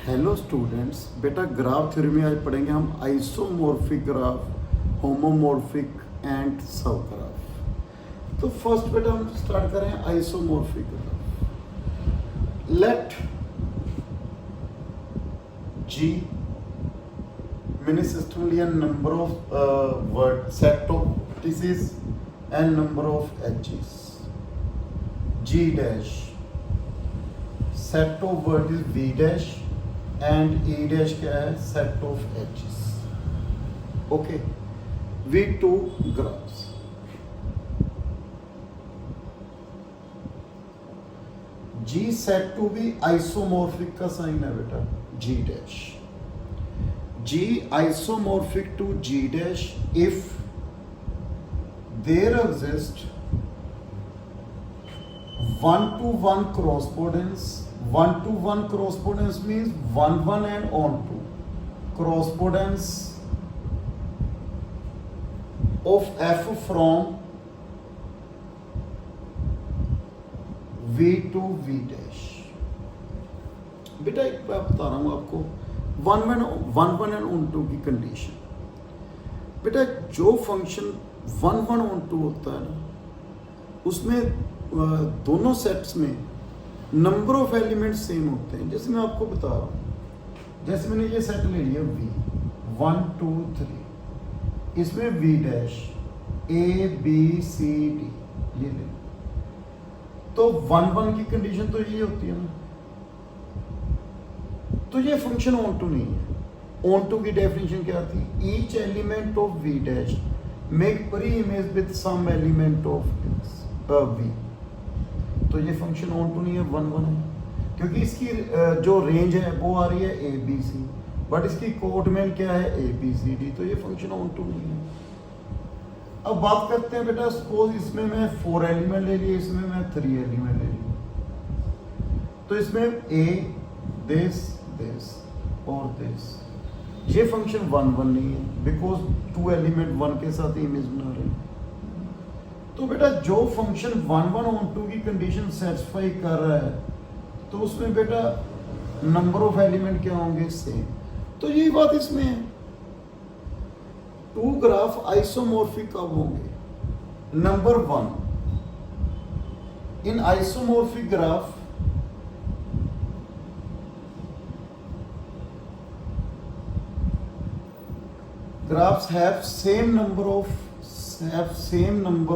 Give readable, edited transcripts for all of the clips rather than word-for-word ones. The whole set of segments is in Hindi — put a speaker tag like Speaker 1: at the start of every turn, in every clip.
Speaker 1: हेलो स्टूडेंट्स, बेटा ग्राफ थ्योरी में आज पढ़ेंगे हम आइसोमॉर्फिक ग्राफ, होमोमॉर्फिक एंड सब ग्राफ। तो फर्स्ट बेटा हम स्टार्ट करें आइसोमॉर्फिक ग्राफ। लेट जी मैंने सिस्टम लिया number of word set of vertices and number of edges. G dash set of vertex V dash and E dash क्या है, set of edges. Okay, V two graphs. G set to be isomorphic का साइन है बेटा G dash. G isomorphic to G dash if there exist one to one correspondence. One to one correspondence means one and on to correspondence of f from v to v dash। बेटा एक बात बता रहा हूँ आपको, वन एंड ऑन टू की कंडीशन। बेटा जो फंक्शन वन ऑन टू होता है ना, उसमें दोनों सेट्स में नंबर ऑफ एलिमेंट्स सेम होते हैं। जैसे मैं आपको बता रहा हूँ, जैसे मैंने ये सेट ले लिया V 1 2 3, इसमें V dash A B C D ये ले, तो 1 की कंडीशन तो ये होती है ना, तो ये फंक्शन ऑन टू नहीं है। ऑन टू की डेफिनेशन क्या थी? Each element of V dash make preimage with some element of V। तो ये फंक्शन ऑन टू नहीं है, 1 है, क्योंकि इसकी जो रेंज है वो आ रही है ए बी सी, बट इसकी कोऑर्डिनेट क्या है ए बी सी डी, तो ये फंक्शन ऑन टू नहीं है। अब बात करते हैं बेटा, सपोज इसमें मैं 4 एलिमेंट ले लिए, इसमें मैं 3 एलिमेंट ले लिए, तो इसमें ए दिस दिस और दिस, ये फंक्शन 1 नहीं है, बिकॉज 2 एलिमेंट 1 के साथ इमेज बना रहे हैं। तो बेटा जो फंक्शन 1 ऑन टू की कंडीशन सेटिस्फाई कर रहा है, तो उसमें बेटा नंबर ऑफ एलिमेंट क्या होंगे, सेम। तो यही बात इसमें है, 2 ग्राफ आइसोमॉर्फिक कब होंगे? Number 1, in isomorphic graph graphs have same number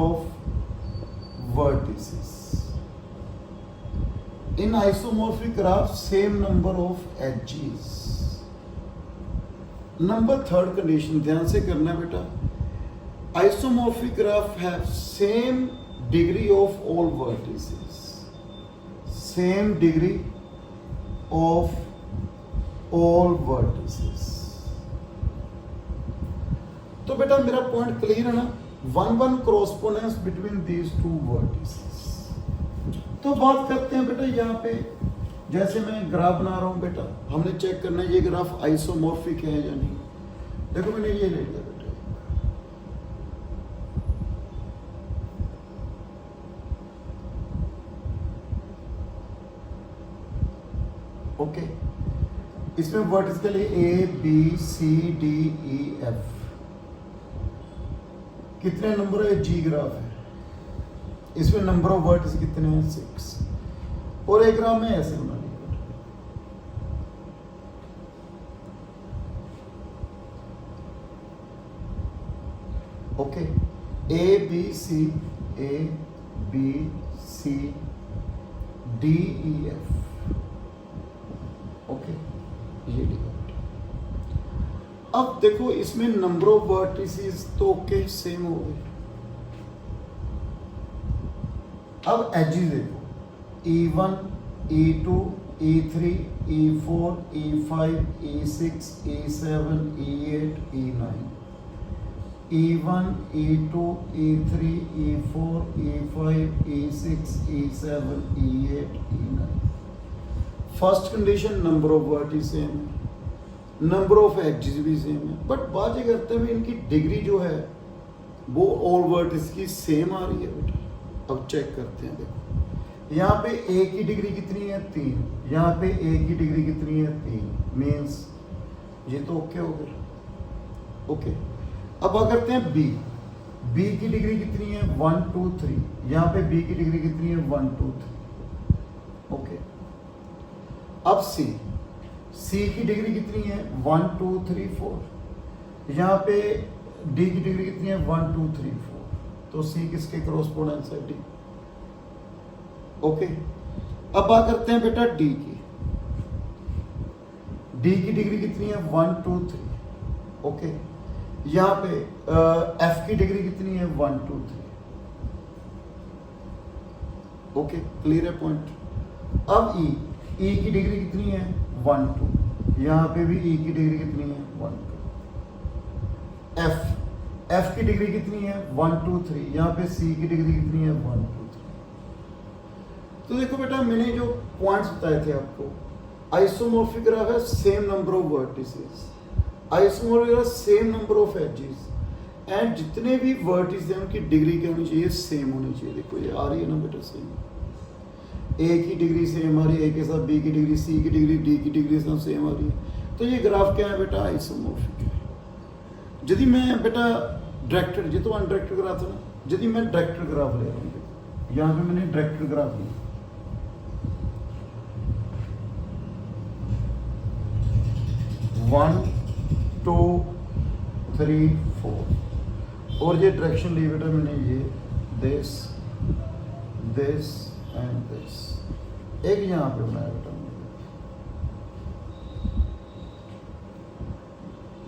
Speaker 1: of vertices. In isomorphic graphs, same number of edges. Number 3 condition ध्यान से करना बेटा, isomorphic graph have same degree of all vertices. Same degree of all vertices. तो बेटा मेरा पॉइंट क्लियर है ना, 1 correspondence between these 2 vertices। तो बात करते हैं बेटा, यहाँ पे जैसे मैं ग्राफ बना रहा हूँ बेटा, हमने चेक करना है ये ग्राफ आइसोमॉर्फिक है या नहीं। देखो मैंने ये ले लिया बेटा, ओके, इसमें वर्टिस के लिए A B C D E F, कितने नंबर है? जी ग्राफ है, इसमें नंबर ऑफ वर्ड्स कितने हैं? 6। और एक ग्राफ में ऐसे बना लिया, okay, A B C D E F, okay, ये डी। अब देखो इसमें नंबर ऑफ वर्टिसेस तो ओके सेम हो गए। अब एजेस देखो, E1 E2 E3 E4 E5 E6 E7 E8 E9, E1 E2 E3 E4 E5 E6 E7 E8 E9। First condition number of vertices same है, नंबर ऑफ एजेस भी सेम है, बट बात ये करते हुए इनकी डिग्री जो है वो ऑल वर्टिस की सेम आ रही है बेटा। अब चेक करते हैं, देखो यहाँ पे ए की डिग्री कितनी है 3, यहाँ पे ए की डिग्री कितनी है 3, मीन्स ये तो ओके हो गया। ओके, अब आ करते हैं बी। बी की डिग्री कितनी है 1 2 3, यहाँ पे बी की डिग्री कितनी है 1 2 3। ओके, अब सी। सी की डिग्री कितनी है 1 2 3 4, यहाँ पे डी की डिग्री कितनी है 1 2 3 4, तो सी किसके क्रॉसपोंडेंस है डी। ओके, अब बात करते हैं बेटा डी की। डी की डिग्री कितनी है 1 2 3। ओके, यहाँ पे एफ की डिग्री कितनी है 1 2 3। ओके, क्लियर है पॉइंट। अब ई। ई की डिग्री कितनी है 1 2, यहाँ पे भी ई की डिग्री कितनी है 1 2। एफ की डिग्री कितनी है 1 2 3, यहाँ पे सी की डिग्री कितनी है 1 2 3। तो देखो बेटा, मैंने जो पॉइंट्स बताए थे आपको, आइसोमॉर्फिक ग्राफ है same number of vertices, isomorphic graph same number of edges, and जितने भी वर्टिस हैं उनकी डिग्री क्या होनी चाहिए, सेम होनी चाहिए। देखो ये आ रही है ना बेटा सेम, ए की डिग्री सेम आ रही है, ए के साथ बी की डिग्री, सी की डिग्री, डी की डिग्री सब सेम आ रही है। तो ये ग्राफ क्या है बेटा, आइसोमॉर्फिक है। यदि मैं बेटा डायरेक्टेड, ये तो अनडायरेक्टेड ग्राफ था ना, यदि मैं डायरेक्टेड ग्राफ ले रहा हूँ, यहाँ पे मैंने डायरेक्टेड ग्राफ लिया, 1 2 3 4, और ये डायरेक्शन ली बेटा मैंने, ये दिस दिस एंड दिस, एक यहाँ पे बनाया बेटा मैंने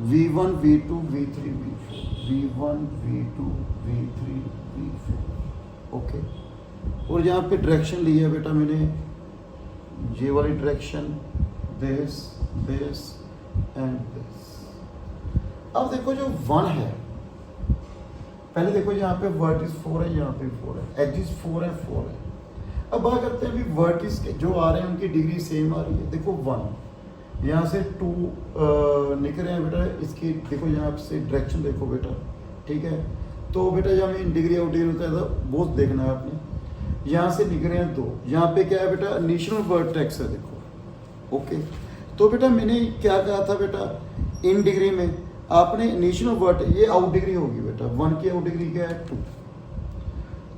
Speaker 1: V1 V2 V3 V4, V1 V2 V3 V4। Okay, और यहाँ पे डायरेक्शन लिया बेटा मैंने, ये वाली direction, this this and this. अब देखो जो 1 है, पहले देखो यहाँ पे वर्टिस 4 है, यहाँ पे 4 है, एजिस 4 है 4 है। अब बात करते हैं अभी वर्टिस के जो आ रहे हैं उनकी डिग्री सेम आ रही है। देखो 1 यहाँ से 2 निकल रहे हैं बेटा, इसकी देखो यहाँ से डायरेक्शन देखो बेटा, ठीक है। तो बेटा जब में डिग्री आउट डिग्री होता है तो बहुत देखना है आपने। यहाँ से निकल रहे हैं 2, यहाँ पे क्या है बेटा, इनिशियल वर्टेक्स है देखो। ओके, तो बेटा मैंने क्या कहा था बेटा, इन डिग्री में आपने इनिशियल वर्ट, ये आउट डिग्री होगी बेटा, 1 की आउट डिग्री क्या है 2।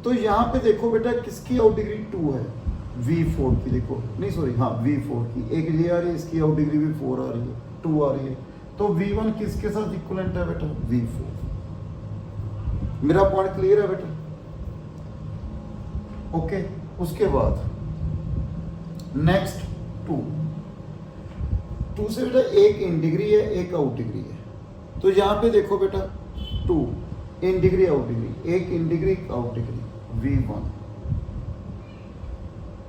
Speaker 1: तो यहाँ पे देखो बेटा किसकी आउट डिग्री 2 है, V4 की, देखो नहीं सॉरी हाँ V4 की, एक ये आ रही है, इसकी आउट डिग्री भी 4 आ रही है, 2 आ रही है। तो V1 किसके साथ इक्विवेलेंट है बेटा, V4। मेरा पॉइंट क्लियर है बेटा। ओके, उसके बाद नेक्स्ट 2 से बेटा एक इन डिग्री है, एक आउट डिग्री है। तो यहाँ पे देखो बेटा 2 इन डिग्री आउट डिग्री, एक in degree out degree, V1।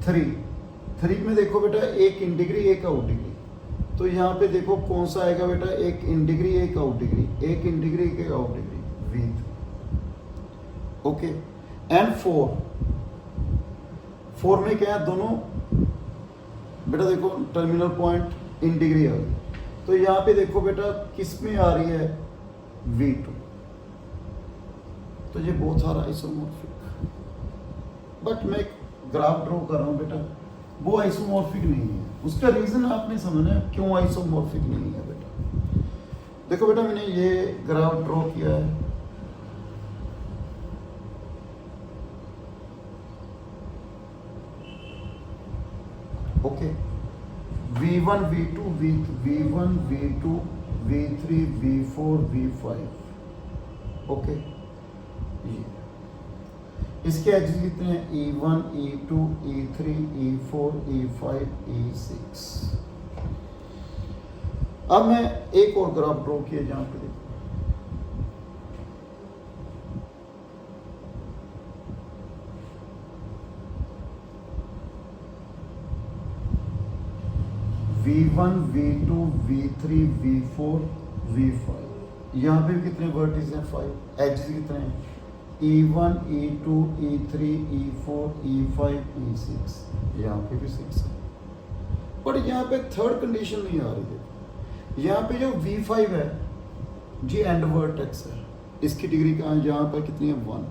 Speaker 1: 3 में देखो बेटा एक इन डिग्री एक आउट डिग्री, तो यहाँ पे देखो कौन सा आएगा बेटा, एक इन डिग्री एक आउट डिग्री, एक इन डिग्री एक out degree, V3। Okay, and 4 में क्या है, दोनों बेटा देखो टर्मिनल पॉइंट इन डिग्री आ गई। तो यहाँ पे देखो बेटा किस में आ रही है, V2। तो ये बहुत सारा आइसोमॉर्फिक, बट मैं एक ग्राफ ड्रॉ कर रहा हूँ बेटा, वो आइसोमॉर्फिक नहीं है। उसका रीजन आपने समझना है क्यों आइसोमॉर्फिक नहीं है बेटा। देखो बेटा मैंने ये ग्राफ ड्रॉ किया है, okay, V1 V2 V1 V2 V3 V4 V5। Okay, ये इसके एजेस कितने हैं, E1 E2 E3 E4 E5 E6। अब मैं एक और ग्राफ ड्रॉ किया जहां पे देखो, V1 V2 V3 V4 V5। यहाँ पे भी कितने वर्टिस हैं, 5। एजेस कितने हैं, E1 E2 E3 E4 E5 E6। यहाँ पे भी 6 है, बट यहाँ पे थर्ड कंडीशन नहीं आ रही है। यहाँ पे जो V5 है जी एंड वर्टेक्स है, इसकी डिग्री कहाँ है, यहाँ पर कितनी है 1।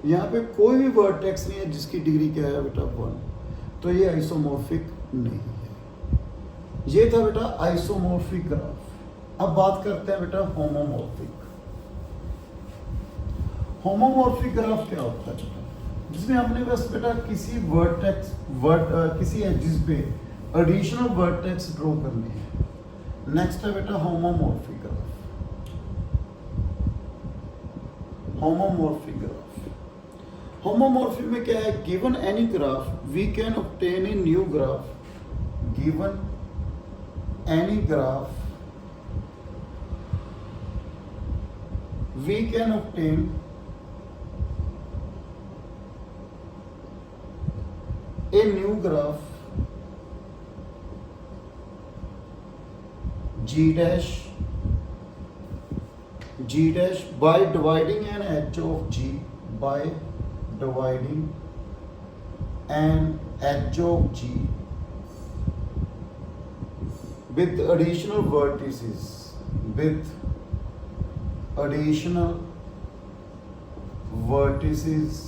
Speaker 1: यहाँ पे कोई भी वर्टेक्स नहीं है जिसकी डिग्री क्या है बेटा 1। तो ये आइसोमॉर्फिक नहीं है। ये था बेटा आइसोमॉर्फिक ग्राफ। अब बात करते हैं बेटा होमोमॉर्फिक। होमोमॉर्फिक ग्राफ क्या होता है बेटा? जिसमें हमने बस बेटा किसी किसी एजिस पे एडिशनल वर्टेक्स ड्रॉ करने हैं। नेक्स्ट है बेटा homomorphic graph. Homomorphic graph, homomorphic में क्या है? Given any graph we can obtain a new graph. Given any graph we can obtain a new graph g dash by dividing an edge of g, by dividing an edge of g with additional vertices, with additional vertices।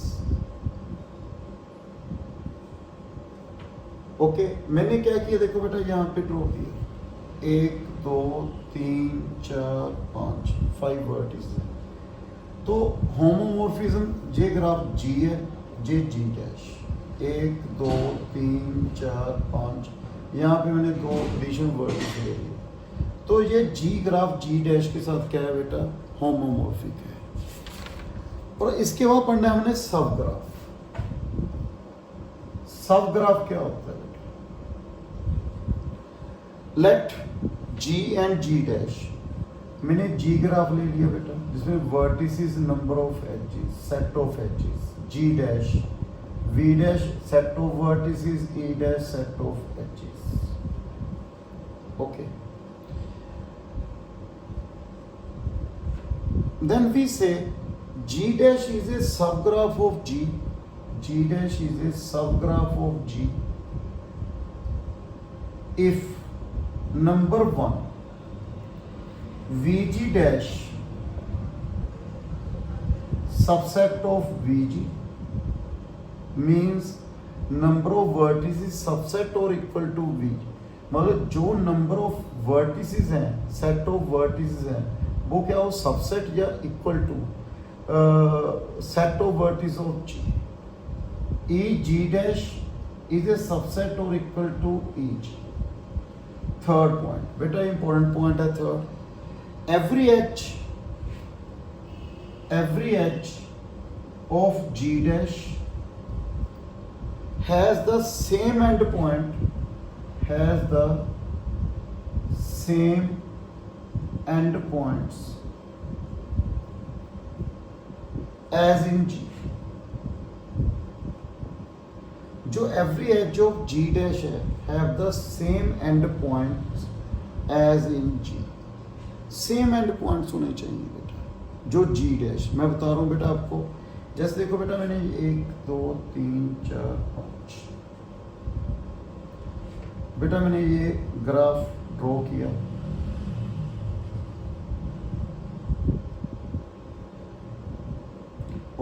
Speaker 1: Okay, मैंने क्या किया देखो बेटा, यहाँ पे ड्रॉ किया 1 2 3 4 5 5 वर्टिस है। तो होमोमॉर्फिज्म जे ग्राफ जी है, जे जी डैश 1 2 3 4 5, यहाँ पे मैंने 2 एडिशनल वर्टिस ले लिए। तो ये जी ग्राफ जी डैश के साथ क्या है बेटा? होमोमॉर्फिक है। और इसके बाद पढ़ना है हमने सब ग्राफ। सब ग्राफ क्या होता है बेटा? Let G and G dash, मैंने जी ग्राफ ले लिया बेटा, जिसमें vertices number of edges, set of edges, G dash V dash set of vertices, E dash set of edges. Okay, then we say g dash is a subgraph of g, g dash is a subgraph of g if number 1 vg dash subset of vg means number of vertices subset or equal to vg। मतलब जो नंबर ऑफ वर्टिसेस हैं, सेट ऑफ वर्टिसेस हैं, वो क्या हो? सबसेट या equal to set of vertex of G. E G dash is a subset और equal to E G. Third point बेटा, इंपॉर्टेंट पॉइंट है third, every edge of g dash has the same end point, has the same end points as in G। जो every edge of G dash है have the same end points as in G। same end points होने चाहिए बेटा जो G dash। मैं बता रहा हूँ बेटा आपको, जैसे देखो बेटा, मैंने 1 2 3 4 5 बेटा मैंने ये ग्राफ ड्रॉ किया।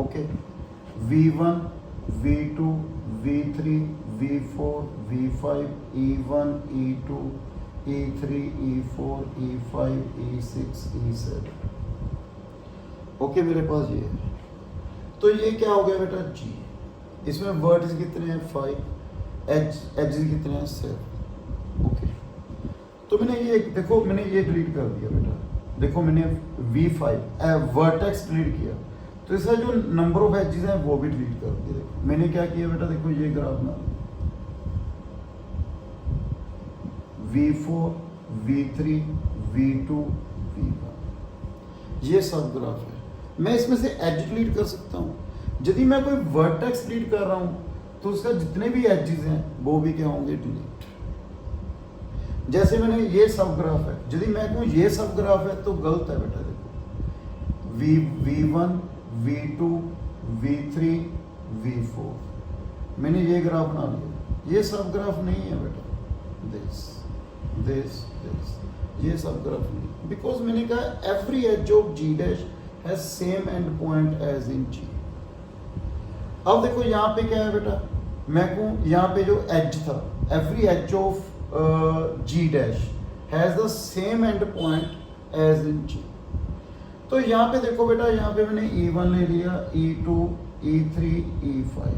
Speaker 1: Okay, V1 V2 V3 V4 V5 E1 E2 E3 E4 E5 E6 E7। Okay, मेरे पास ये है। तो ये क्या हो गया बेटा? G। इसमें वर्ड्स कितने हैं? 5, एजेस कितने हैं? 7। ओके, तो मैंने ये देखो, मैंने ये डिलीट कर दिया बेटा। देखो मैंने V5 वर्टेक्स डिलीट किया, तो इसका जो नंबर ऑफ एजेस हैं वो भी डिलीट कर दिया। देखो मैंने क्या किया बेटा, देखो ये ग्राफ ना V4 V3 V2 V1, ये सब ग्राफ है। मैं इसमें से एज डिलीट कर सकता हूँ। यदि मैं कोई वर्टेक्स डिलीट कर रहा हूँ तो उसका जितने भी एजेस हैं वो भी क्या होंगे? डिलीट। जैसे मैंने ये सब ग्राफ है, यदि मैं कहूँ ये सब ग्राफ है तो गलत है बेटा। देखो V1 V2 V3 V4, मैंने ये ग्राफ बना लिया, ये सब ग्राफ नहीं है बेटा। दिस ये सब ग्राफ नहीं, बिकॉज मैंने कहा every edge of G dash has same end point edge in G। अब देखो यहाँ पे क्या है बेटा, मैं कहूँ यहाँ पे जो एज था, every edge of G dash has the same end point edge in G. तो यहाँ पे देखो बेटा, यहाँ पे मैंने E1 ले लिया, E2, E3, E5।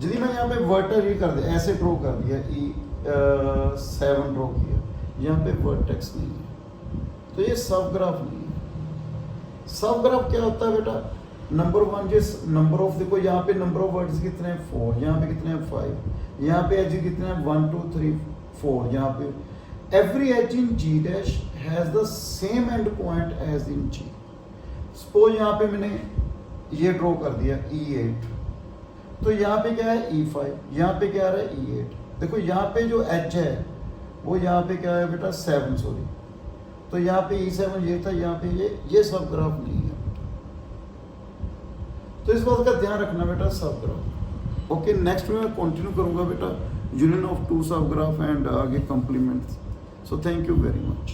Speaker 1: यदि मैं यहाँ पे वर्टर ही कर दिया, ऐसे ड्रॉ कर दिया, E7 ड्रॉ किया, यहाँ पे वर्टेक्स नहीं है, तो ये सब ग्राफ नहीं है। सब ग्राफ क्या होता है बेटा? नंबर वन, जिस नंबर ऑफ, देखो यहाँ पे नंबर ऑफ वर्ड्स कितने हैं 4, यहाँ पे कितने हैं 5, यहाँ पे एज कितने हैं 1 2 3 4, यहाँ पे every edge in G dash has the same end point as in G। Suppose यहाँ पे मैंने ये ड्रॉ कर दिया E8, तो यहाँ पे क्या है E5, यहाँ पे क्या आ रहा है E8। देखो यहाँ पे जो एज है वो यहाँ पे क्या है बेटा 7, सॉरी, तो यहाँ पे E7 ये था, यहाँ पे ये सब ग्राफ नहीं है। तो इस बात का ध्यान रखना बेटा, सब ग्राफ। ओके, नेक्स्ट में मैं कंटिन्यू करूँगा बेटा union of two subgraph and आगे complements. So thank you very much.